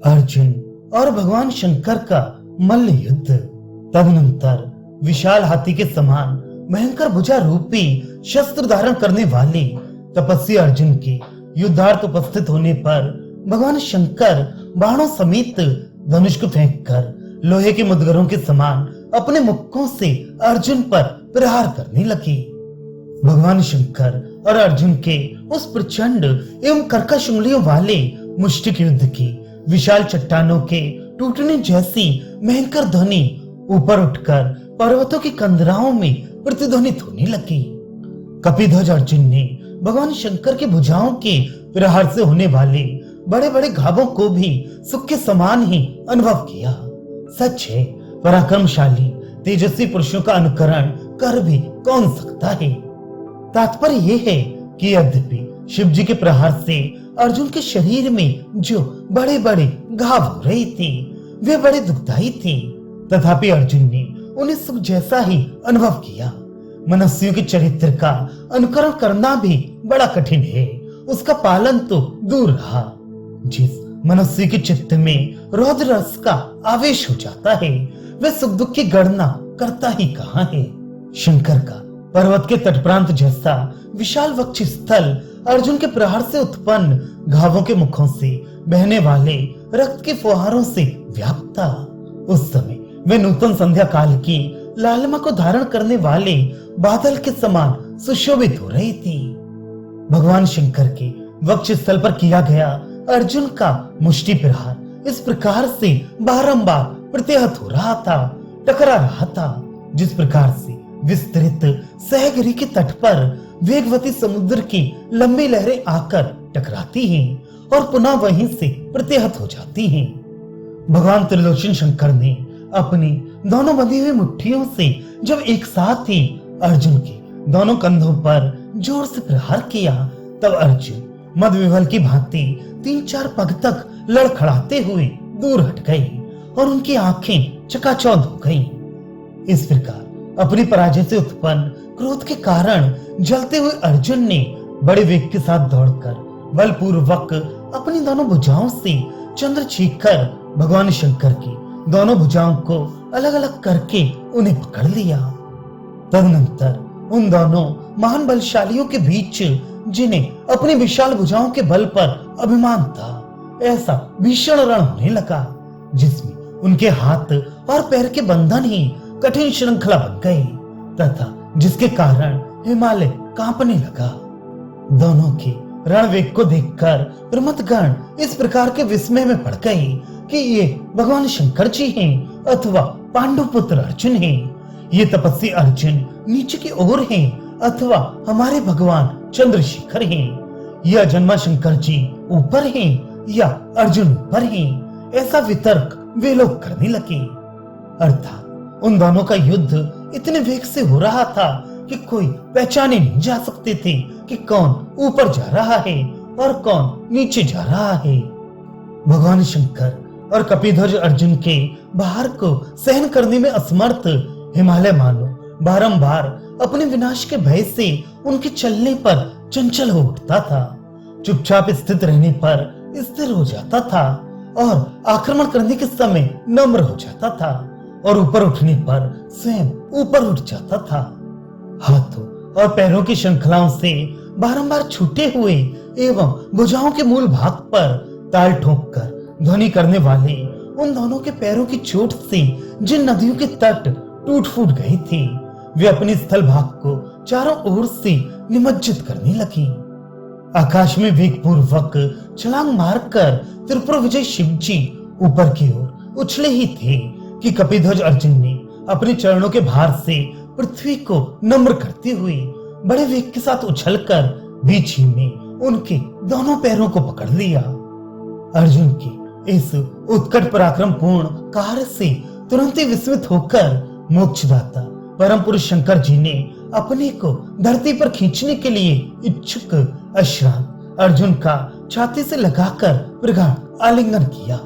अर्जुन और भगवान शंकर का मल्ल युद्ध। तदनंतर विशाल हाथी के समान भयंकर भुजा रूपी शस्त्र धारण करने वाले तपस्वी अर्जुन के युद्धार्थ उपस्थित होने पर भगवान शंकर बाणों समेत धनुष को फेंककर लोहे के मुद्गरों के समान अपने मुक्कों से अर्जुन पर प्रहार करने लगे। भगवान शंकर और अर्जुन के उस प्रचंड एवं कर्कश उंगलियों वाले मुष्टिक युद्ध की विशाल चट्टानों के टूटने जैसी भयंकर ध्वनि ऊपर उठकर पर्वतों की कंदराओं में प्रतिध्वनित होने लगी। कपिध्वज अर्जुन ने भगवान शंकर की भुजाओं के प्रहार से होने वाले बड़े बड़े घावों को भी सुख के समान ही अनुभव किया। सच है, पराक्रमशाली तेजस्वी पुरुषों का अनुकरण कर भी कौन सकता है। तात्पर्य यह है कि यद्यपि शिव जी के प्रहार से अर्जुन के शरीर में जो बड़े बड़े घाव हो रहे थे वे बड़े दुखदायी थे, तथापि अर्जुन ने उन्हें सुख जैसा ही अनुभव किया। मनुष्यों के चरित्र का अनुकरण करना भी बड़ा कठिन है, उसका पालन तो दूर रहा। जिस मनुष्य के चित्त में रौद्र रस का आवेश हो जाता है वह सुख दुख की गणना करता ही कहाँ है। शंकर का पर्वत के तटप्रांत जैसा विशाल वक्ष स्थल अर्जुन के प्रहार से उत्पन्न घावों के मुखों से बहने वाले रक्त के फुहारों से व्याप्त था। उस समय वे नूतन संध्या काल की लालिमा को धारण करने वाले बादल के समान सुशोभित हो रही थी। भगवान शंकर के वक्ष स्थल पर किया गया अर्जुन का मुष्टि प्रहार इस प्रकार से बारंबार प्रत्याहत हो रहा था, टकरा रहा था, जिस प्रकार से विस्तृत सहगिरी के तट पर वेगवती समुद्र की लंबी लहरें आकर टकराती हैं और पुनः वहीं से प्रत्याहत हो जाती हैं। भगवान त्रिलोचन शंकर ने अपनी दोनों बंधी हुई मुट्ठियों से जब एक साथ ही अर्जुन के दोनों कंधों पर जोर से प्रहार किया तब अर्जुन मद विवल की भांति 3-4 पग तक लड़खड़ाते हुए दूर हट गए और उनकी आंखें चकाचौंध हो गईं। इस प्रकार अपनी पराजय से उत्पन्न क्रोध के कारण जलते हुए अर्जुन ने बड़े वेग के साथ दौड़कर बलपूर्वक अपनी दोनों भुजाओं से चंद्र छींककर भगवान शंकर की दोनों भुजाओं को अलग अलग करके उन्हें पकड़ लिया। तदनंतर उन दोनों महान बलशालियों के बीच, जिन्हें अपनी विशाल भुजाओं के बल पर अभिमान था, ऐसा भीषण रण होने लगा जिसमें उनके हाथ और पैर के बंधन ही कठिन श्रृंखला बन गई तथा जिसके कारण हिमालय कांपने लगा। दोनों के रणवेग को देखकर प्रमथगण इस प्रकार के विस्मय में पड़ गए कि ये भगवान शंकर जी हैं अथवा पांडु पुत्र अर्जुन हैं। ये तपस्वी अर्जुन नीचे की ओर हैं अथवा हमारे भगवान चंद्रशेखर हैं। यह अजन्मा शंकर जी ऊपर हैं या अर्जुन ऊपर हैं, ऐसा वितर्क वे लोग करने लगे। अर्थात उन दोनों का युद्ध इतने वेग से हो रहा था कि कोई पहचाने नहीं जा सकते थे कि कौन ऊपर जा रहा है और कौन नीचे जा रहा है। भगवान शंकर और कपिध्वज अर्जुन के भार को सहन करने में असमर्थ हिमालय मानो बारंबार अपने विनाश के भय से उनके चलने पर चंचल हो उठता था, चुपचाप स्थित रहने पर स्थिर हो जाता था और आक्रमण करने के समय नम्र हो जाता था और ऊपर उठने पर स्वयं ऊपर उठ जाता था। हाथों और पैरों की श्रृंखलाओं से बारंबार छूटे हुए एवं भुजाओं के मूल भाग पर ताल ठोककर ध्वनि करने वाले उन दोनों के पैरों की चोट से जिन नदियों के तट टूट फूट गए थे वे अपने स्थल भाग को चारों ओर से निमज्जित करने लगी। आकाश में वेग पूर्वक छलांग मारकर त्रिपुर विजय शिव जी ऊपर की ओर उछले ही थे कि कपिध्वज अर्जुन ने अपने चरणों के भार से पृथ्वी को नम्र करते हुए बड़े वेग के साथ उछलकर बीच ही में उनके दोनों पैरों को पकड़ लिया। अर्जुन के इस उत्कट पराक्रम पूर्ण कार्य से तुरंत ही विस्मित होकर मोक्षदाता परम पुरुष शंकर जी ने अपने को धरती पर खींचने के लिए इच्छुक अश्रांत अर्जुन का छाती से लगाकर प्रगाढ़ आलिंगन किया।